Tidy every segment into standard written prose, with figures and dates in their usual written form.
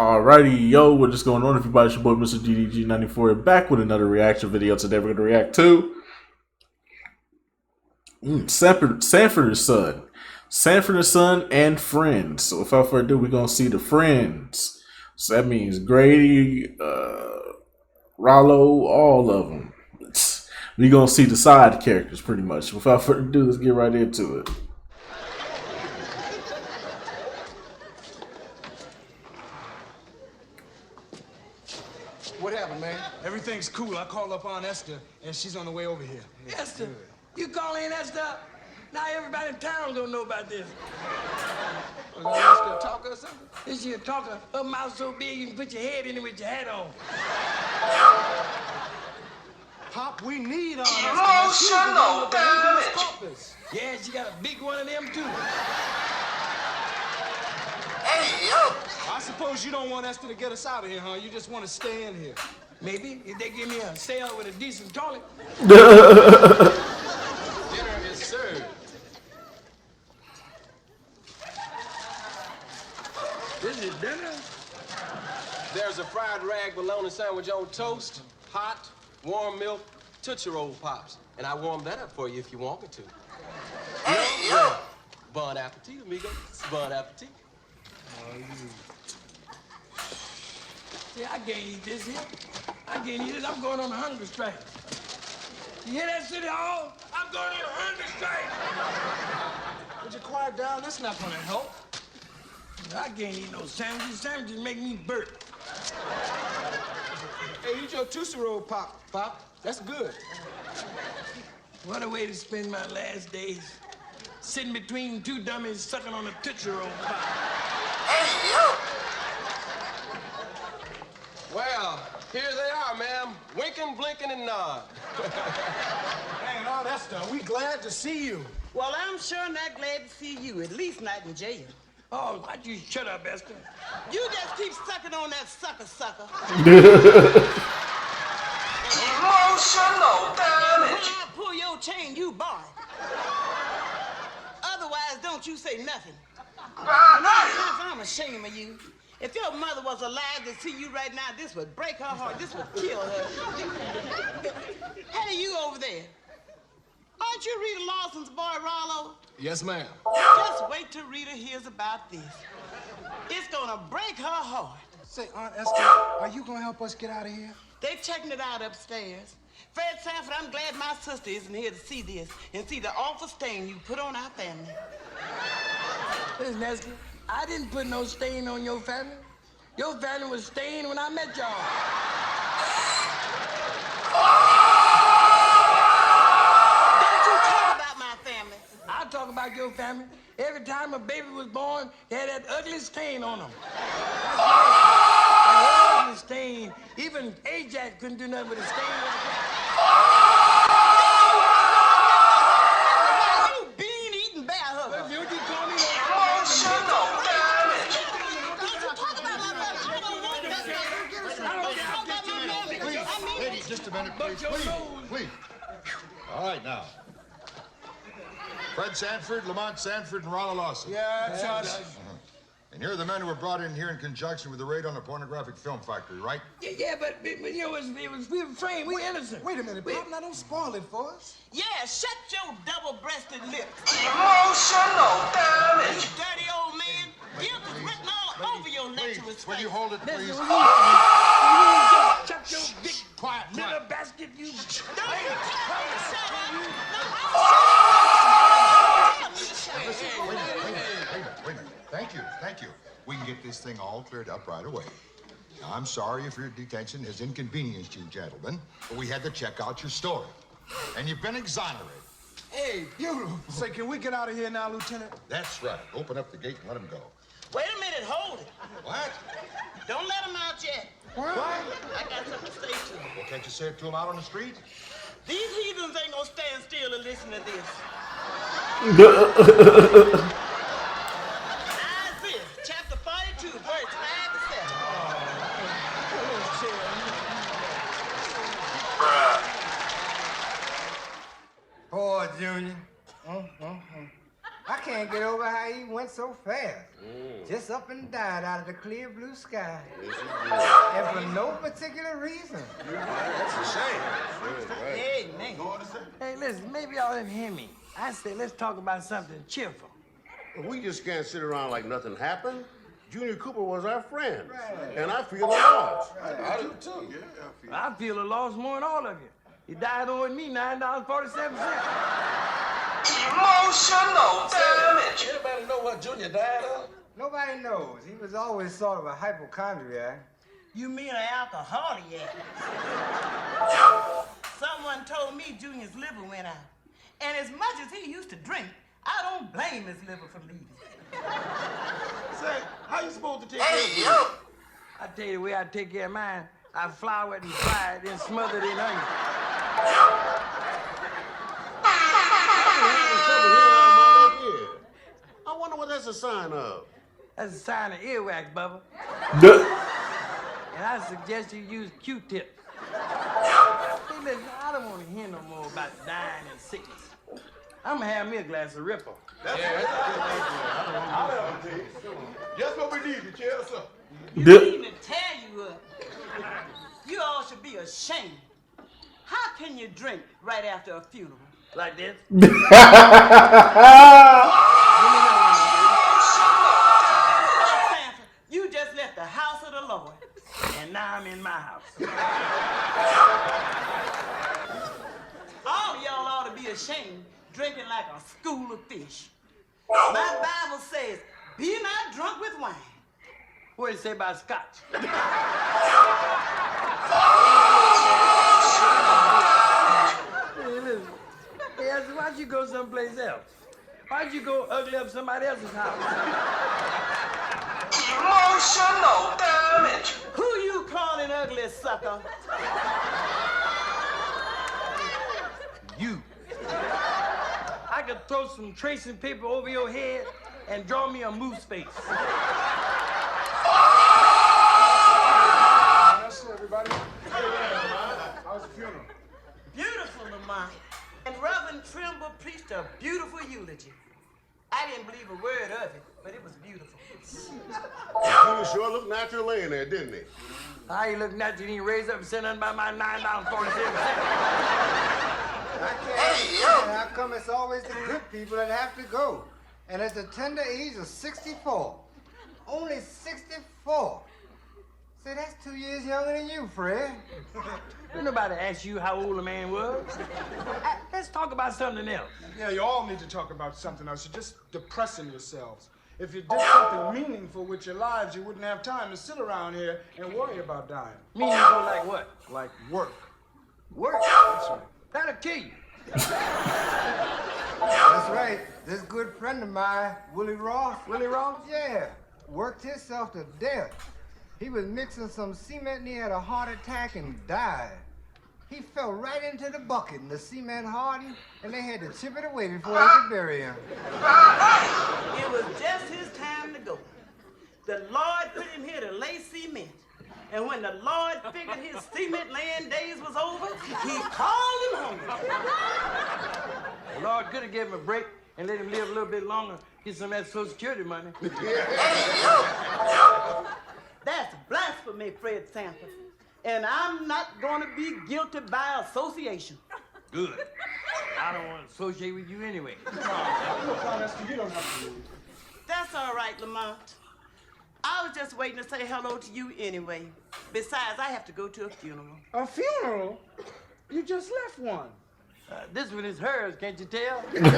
Alrighty, yo, what is going on, everybody? It's your boy, Mr. DDG94, back with another reaction video. Today we're going to react to Sanford and Son. Sanford and Son and Friends. So without further ado, we're going to see the Friends. So that means Grady, Rollo, all of them. We're going to see the side characters pretty much. Without further ado, let's get right into it. What happened, man? Everything's cool. I called up Aunt Esther, and she's on the way over here. Esther? You calling Esther? Now everybody in town don't know about this. Was Aunt Esther a talker or something? Is she a talker? Her mouth so big you can put your head in it with your hat on. Pop, we need Aunt Esther. Emotional damage. Yeah, she got a big one of them, too. Hey, yo. I suppose you don't want Esther to get us out of here, huh? You just want to stay in here. Maybe, if they give me a sale with a decent toilet. Dinner is served. This is dinner? There's a fried rag bologna sandwich on toast, hot, warm milk, Tootsie Roll Pops. And I warmed that up for you if you want me to. Hey, yo. Bon appetit, amigo. Bon appetit. Yeah, I can't eat this here. I can't eat it. I'm going on a hunger strike. You hear that, City Hall? I'm going on a hunger strike. Would you quiet down? That's not going to help. I can't eat no sandwiches. Sandwiches make me burp. Hey, eat your Tootsie Roll Pop, Pop. That's good. What a way to spend my last days. Sitting between two dummies sucking on a Tootsie Roll Pop. Hey, yo. Well, here they are, ma'am. Winking, blinking, and nod. Man, Aunt Esther, we glad to see you. Well, I'm sure not glad to see you, at least not in jail. Oh, why'd you shut up, Esther? You just keep sucking on that sucker. Emotional damage. When I pull your chain, you bark. Otherwise, don't you say nothing. I'm ashamed of you. If your mother was alive to see you right now, this would break her heart. This would kill her. Hey, you over there. Aren't you Rita Lawson's boy, Rollo? Yes, ma'am. Just wait till Rita hears about this. It's gonna break her heart. Say, Aunt Esther, are you going to help us get out of here? They checking it out upstairs. Fred Sanford, I'm glad my sister isn't here to see this and see the awful stain you put on our family. Listen, Esther, I didn't put no stain on your family. Your family was stained when I met y'all. Don't you talk about my family. I talk about your family. Every time a baby was born, they had that ugly stain on them. That ugly stain. Even Ajax couldn't do nothing with a stain like that. You bean-eating bear hugger. If you keep calling me Emotional damage. Don't you talk about my family. I don't want that family. I don't talk about my family. I mean, Ladies, just a minute, please. your Please, nose. please. All right, now. Fred Sanford, Lamont Sanford, and Rollo Lawson. Yeah, that's us. And you're the men who were brought in here in conjunction with the raid on the pornographic film factory, right? Yeah, but you know, we were framed. We innocent. Wait a minute, Pop. Now, don't spoil it for us. yeah, shut your double-breasted lips. Emotional damage. You dirty old man. Guilt is written all over your Please, lecherous will face. you hold it, please? Listen, will you just shut your big Quiet, little quiet. basket, you... Don't you tell me to shut up. No, Wait a minute. Thank you. We can get this thing all cleared up right away. Now, I'm sorry if your detention has inconvenienced you, gentlemen, but we had to check out your story. And you've been exonerated. Hey, beautiful. Say, can we get out of here now, Lieutenant? That's right. Open up the gate and let him go. wait a minute, hold it. What? Don't let him out yet. What? I got something to say to him. Well, can't you say it to him out on the street? These heathens ain't gonna stand still and listen to this. Isaiah, chapter 42, verse 5 to 7. Poor Junior. I can't can't get over how he went so fast. Just up and died out of the clear blue sky. And for no particular reason. That's a shame. Hey, man. Hey, listen, maybe y'all didn't hear me. I said let's talk about something cheerful. We just can't sit around like nothing happened. Junior Cooper was our friend. And I feel the loss. I do too. I feel the loss more than all of you. He died owing me $9.47. Emotional damage. Anybody know what Junior died of? Nobody knows. He was always sort of a hypochondriac. You mean an alcoholic? Someone told me Junior's liver went out. And as much as he used to drink, I don't blame his liver for leaving. Say, how you supposed to take Hey, care of yo. I tell you the way I take care of mine. I flour it and fry it, then smother it in onion. I wonder what that's a sign of. That's a sign of earwax, Bubba. And I suggest you use Q-tips. Hey, listen, I don't want to hear no more about dying and sickness. I'm gonna have me a glass of Ripple. Just what we need to cheer us up. You need to tear you up. You all should be ashamed. How can you drink right after a funeral? Like this? Sanford, you just left the house of the Lord. And now I'm in my house. All of y'all ought to be ashamed drinking like a school of fish. My Bible says, be not drunk with wine. What do you say about scotch? Hey, listen. Hey, I said, why'd you go someplace else? Why'd you go ugly up somebody else's house? Emotional damage. Who you calling ugly, sucker? You. I could throw some tracing paper over your head and draw me a moose face. That's it, everybody. How's the funeral? Beautiful, Lamont. And Reverend Trimble preached a beautiful eulogy. I didn't believe a word of it, but it was beautiful. Junior sure looked natural laying there, didn't he? How you look natural, you didn't raise up and say nothing about my $9.47. Hey, yo. How come it's always the good people that have to go? And at the tender age of 64. Only 64. Say, that's 2 years younger than you, Fred. Didn't nobody ask you how old a man was. Let's talk about something else. Yeah, you all need to talk about something else. You're just depressing yourselves. If you did something meaningful with your lives, you wouldn't have time to sit around here and worry about dying. Meaningful like what? Like work. Work. That's right. That'll kill you. That's right. This good friend of mine, Willie Ross. Willie Ross? Yeah. Worked himself to death. He was mixing some cement and he had a heart attack and died. He fell right into the bucket and the cement hardened and they had to chip it away before they could bury him. It was just his time to go. The Lord put him here to lay cement. And when the Lord figured his cement laying days was over, he called him home. The Lord could have given him a break and let him live a little bit longer, get some of that Social Security money. That's blasphemy, Fred Sanford. And I'm not going to be guilty by association. Good. I don't want to associate with you anyway. You don't have to leave. That's all right, Lamont. I was just waiting to say hello to you anyway. Besides, I have to go to a funeral. A funeral? You just left one. This one is hers, can't you tell? Emotional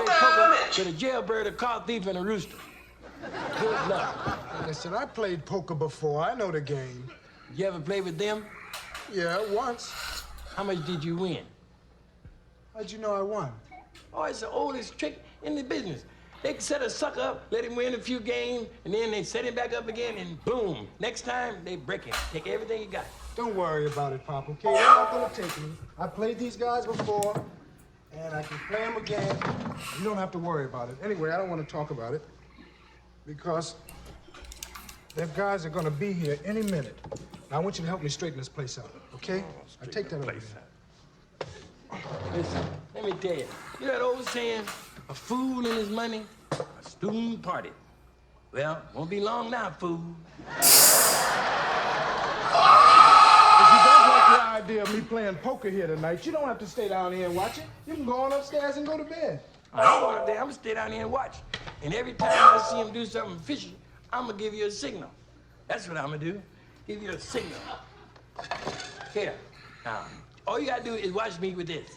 damage. To the jailbird, a car thief, and a rooster. Good luck. Listen, I played poker before. I know the game. You ever play with them? Yeah, once. How much did you win? How'd you know I won? Oh, it's the oldest trick in the business. They can set a sucker up, let him win a few games, and then they set him back up again, and boom. Next time, they break him. Take everything you got. Don't worry about it, Pop, okay? They're not gonna take me. I played these guys before, and I can play them again. You don't have to worry about it. Anyway, I don't want to talk about it, because them guys are gonna be here any minute. Now, I want you to help me straighten this place out, okay? I take that over. Listen, let me tell you. You know that old saying, a fool and his money, a student party. Well, won't be long now, fool. If you don't like the idea of me playing poker here tonight, you don't have to stay down here and watch it. You can go on upstairs and go to bed. I ain't going up there. I'm gonna stay down here and watch. And every time I see him do something fishy, I'm gonna give you a signal. That's what I'm gonna do. Give you a signal. Here. Now, all you gotta do is watch me with this.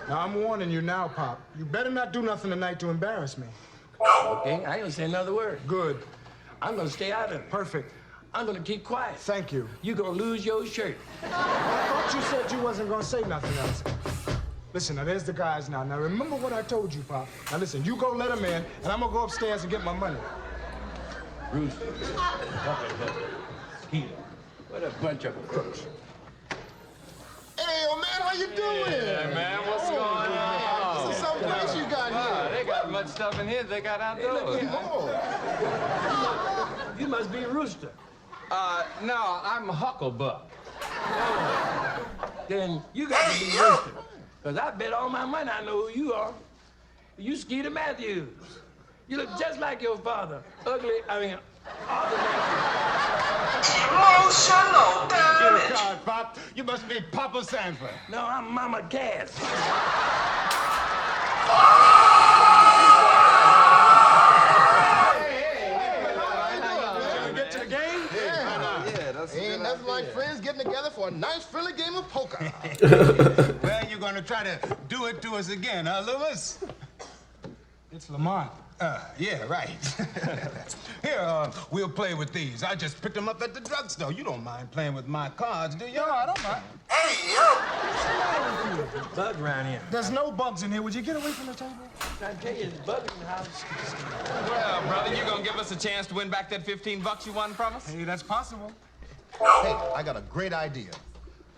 Now, I'm warning you now, Pop. You better not do nothing tonight to embarrass me. Okay, I ain't gonna say another word. Good. I'm gonna stay out of it. Perfect. I'm gonna keep quiet. Thank you. You gonna lose your shirt. I thought you said you wasn't gonna say nothing else. Listen, now there's the guys now. Now remember what I told you, Pop. Now listen, you go let them in, and I'm gonna go upstairs and get my money. Rooster. Peter. What a bunch of crooks. Hey, old man, how you doing? Yeah, man, what's going on? This is some place you got here. They got much stuff in here they got outdoors. You must be Rooster. No, I'm Hucklebuck. Then you got to be Rooster. Because I bet all my money I know who you are. You Skeeter Matthews. You look just like your father. Ugly, Emotional damage. God, Pop, you must be Papa Sanford. No, I'm Mama Cass. Get to the game? Ain't nothing like friends getting together for a nice, friendly game of poker. Well, you're gonna try to do it to us again, huh, Lewis? It's Lamont. Yeah, right. Here, we'll play with these. I just picked them up at the drugstore. You don't mind playing with my cards, do you? No, I don't mind. Hey, yo. Bug around here. There's no bugs in here. Would you get away from the table? I tell you, it's bugs in the house. Well, brother, you gonna give us a chance to win back that $15 you won from us? Hey, that's possible. Hey, I got a great idea.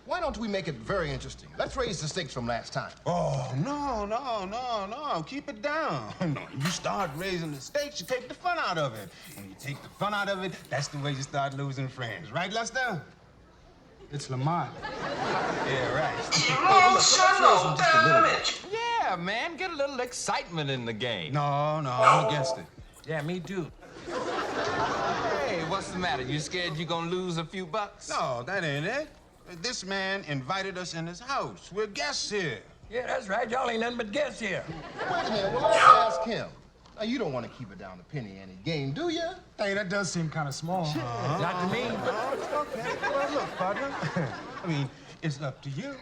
Why don't we make it very interesting? Let's raise the stakes from last time. Oh, no. Keep it down. No, you start raising the stakes, you take the fun out of it. When you take the fun out of it, that's the way you start losing friends. Right, Lester? It's Lamont. Yeah, right. Emotional damage. Yeah, man, get a little excitement in the game. No, I'm against it. Yeah, me too. Hey, what's the matter? You scared you gonna lose a few bucks? No, that ain't it. This man invited us in his house. We're guests here. Yeah, that's right. Y'all ain't nothing but guests here. Wait a minute, well, let's ask him. Now, you don't want to keep it down to penny any game, do you? Hey, that does seem kind of small. Not to me. Okay, well, look, partner. I mean, it's up to you.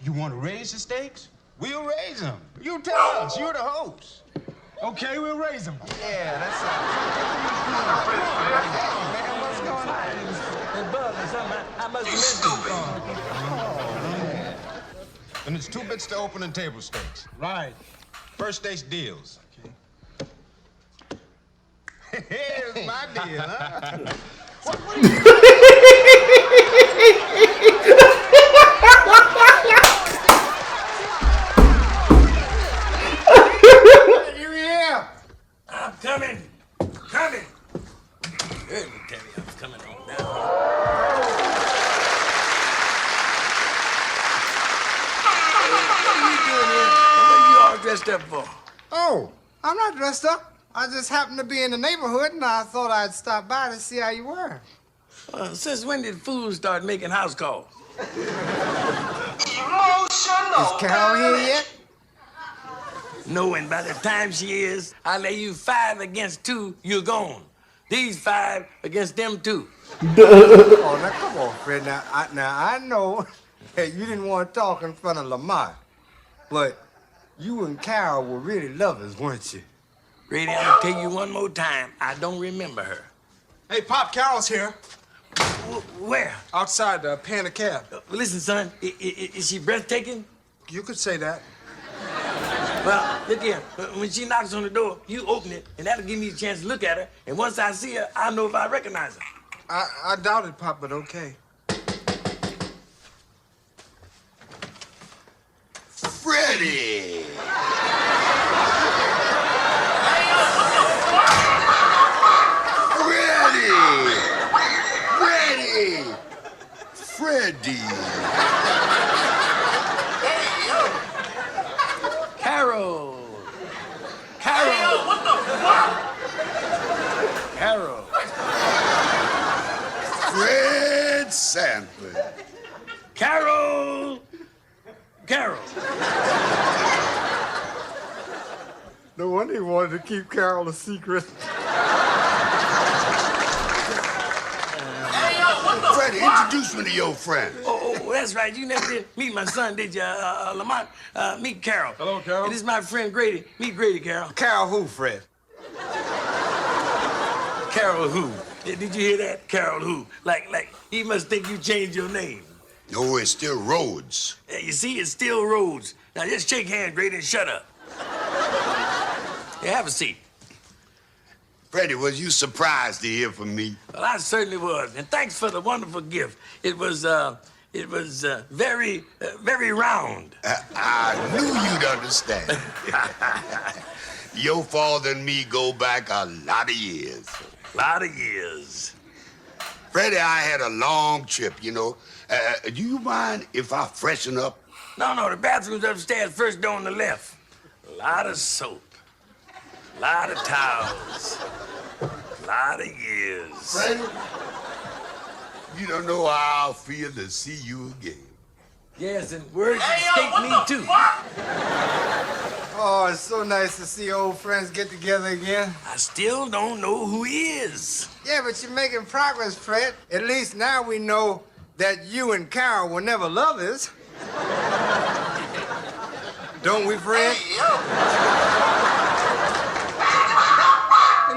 You want to raise the stakes? We'll raise them. You tell us. You're the host. Okay, we'll raise them. Yeah, that's Man, what's going on? The bug or something. I must have missed it. And it's 2 bits to open and table stakes. Right. First stakes deals. Okay. Here's my deal, huh? I'm coming. Let me tell you, I'm coming on down. What are you doing here? And what are you all dressed up for? Oh, I'm not dressed up. I just happened to be in the neighborhood, and I thought I'd stop by to see how you were. Since when did fools start making house calls? Emotional Is Carol here yet? No, and by the time she is, I lay you 5 against 2, you're gone. These 5 against them 2. Oh, now come on, Fred. Now I know that you didn't want to talk in front of Lamont, but you and Carol were really lovers, weren't you? Grady, I'm gonna tell you one more time, I don't remember her. Hey, Pop, Carol's here. Where? Outside, paying a cab. Listen, son, is she breathtaking? You could say that. Well, look here. When she knocks on the door, you open it, and that'll give me a chance to look at her. And once I see her, I'll know if I recognize her. I doubt it, Pop, but okay. Freddie! Freddie! Carol. Fred Sanford. Carol. Carol. No wonder he wanted to keep Carol a secret. Freddie, introduce me to your friend. Oh, that's right. You never did meet my son, did you, Lamont? Meet Carol. Hello, Carol. And this is my friend Grady. Meet Grady, Carol. Carol who, Fred? Carol who? Did you hear that? Carol who? Like, he must think you changed your name. No, it's still Rhodes. Yeah, you see, it's still Rhodes. Now just shake hands, Grady, and shut up. Yeah, have a seat. Freddie, was you surprised to hear from me? Well, I certainly was. And thanks for the wonderful gift. It was very round. I knew you'd understand. Your father and me go back a lot of years. A lot of years. Freddie, I had a long trip, you know. Do you mind if I freshen up? No, the bathroom's upstairs, first door on the left. A lot of soap. A lot of towels. A lot of years. Freddie, you don't know how I'll feel to see you again. Yes, and words escape me, too. Oh, it's so nice to see old friends get together again. I still don't know who he is. Yeah, but you're making progress, Fred. At least now we know that you and Carol were never lovers. Don't we, Fred? Hey,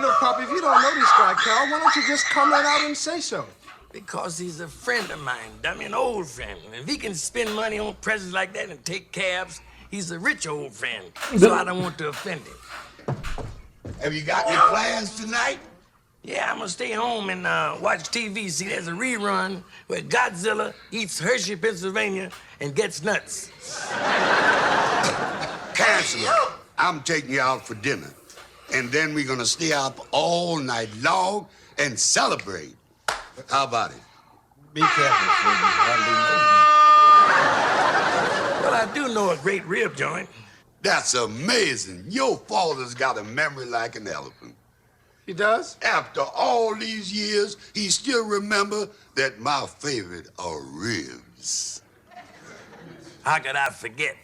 look, Pop, if you don't know this guy, Carol, why don't you just come right out and say so? Because he's a friend of mine, dummy, an old friend. And if he can spend money on presents like that and take cabs, he's a rich old friend. So I don't want to offend him. Have you got any plans tonight? Yeah, I'm gonna stay home and watch TV. See, there's a rerun where Godzilla eats Hershey, Pennsylvania, and gets nuts. Cancel it. I'm taking you out for dinner. And then we're gonna stay up all night long and celebrate. How about it? Be careful, Fred. Well, I do know a great rib joint. That's amazing. Your father's got a memory like an elephant. He does? After all these years, he still remember that my favorite are ribs. How could I forget?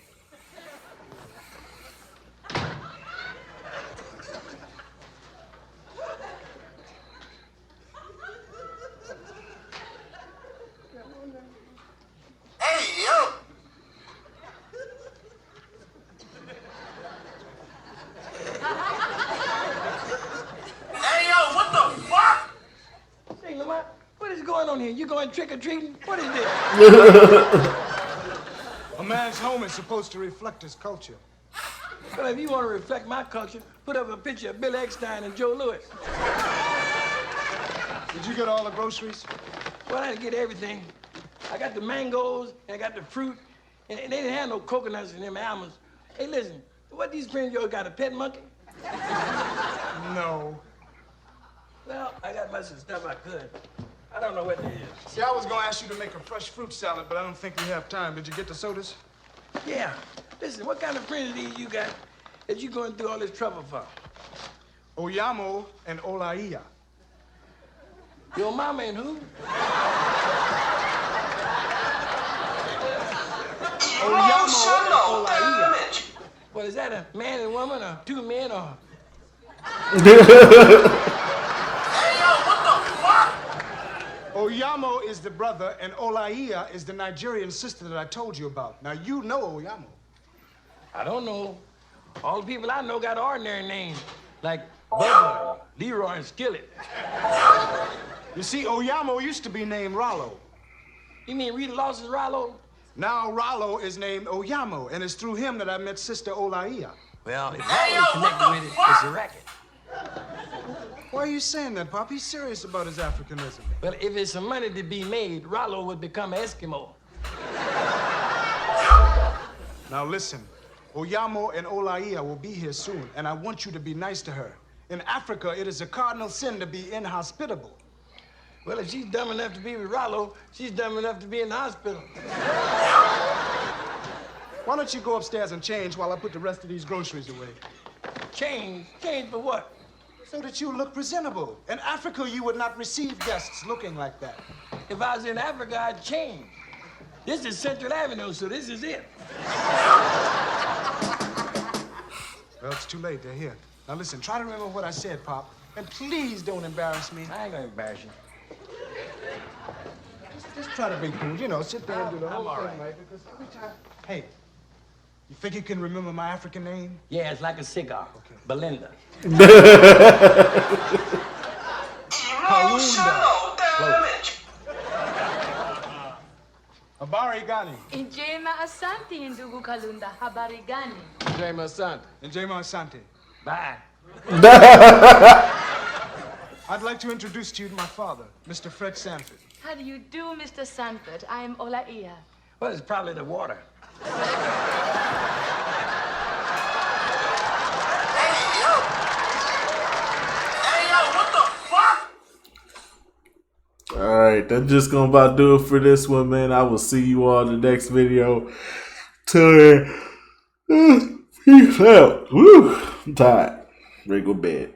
Hey, yo! Hey, yo, what the fuck? Say, Lamont, what is going on here? You going trick-or-treating? What is this? A man's home is supposed to reflect his culture. Well, if you want to reflect my culture, put up a picture of Bill Eckstein and Joe Louis. Did you get all the groceries? Well, I didn't get everything. I got the mangoes, and I got the fruit, and they didn't have no coconuts in them almonds. Hey, listen, what these friends of yours got, a pet monkey? No. Well, I got much of stuff I could. I don't know what it is. See, I was gonna ask you to make a fresh fruit salad, but I don't think we have time. Did you get the sodas? Yeah. Listen, what kind of friends are these you got that you going through all this trouble for? Oyamo and Olaia. Your mama and who? Emotional damage. Well, is that a man and woman, or two men, or? Hey, yo, what the fuck? Oyamo is the brother, and Olaia is the Nigerian sister that I told you about. Now, you know Oyamo. I don't know. All the people I know got ordinary names, like Bubba, Leroy, and Skillet. You see, Oyamo used to be named Rollo. You mean Rita Lawson's Rollo? Now Rollo is named Oyamo, and it's through him that I met Sister Olaia. Well, if Rollo's connected with it, it's a racket. Why are you saying that, Pop? He's serious about his Africanism. Well, if it's some money to be made, Rollo would become an Eskimo. Now listen, Oyamo and Olaia will be here soon, and I want you to be nice to her. In Africa, it is a cardinal sin to be inhospitable. Well, if she's dumb enough to be with Rollo, she's dumb enough to be in the hospital. Why don't you go upstairs and change while I put the rest of these groceries away? Change? Change for what? So that you look presentable. In Africa, you would not receive guests looking like that. If I was in Africa, I'd change. This is Central Avenue, so this is it. Well, it's too late. They're here. Now listen, try to remember what I said, Pop. And please don't embarrass me. I ain't gonna embarrass you. Just try to be cool. You know, sit there and do the whole all thing, right? Because every time... Hey, you think you can remember my African name? Yeah, it's like a cigar. Okay. Belinda. Habari gani? Njema asante ndugu Kalunda. Habari gani? Njema asante. Njema asante. Bye. I'd like to introduce to you my father, Mr. Fred Sanford. How do you do, Mr. Sanford? I am Olaia. Well, it's probably the water. Alright, that's just gonna about do it for this one, man. I will see you all in the next video. Till then, peace out. Woo, I'm tired. Ready to go to bed.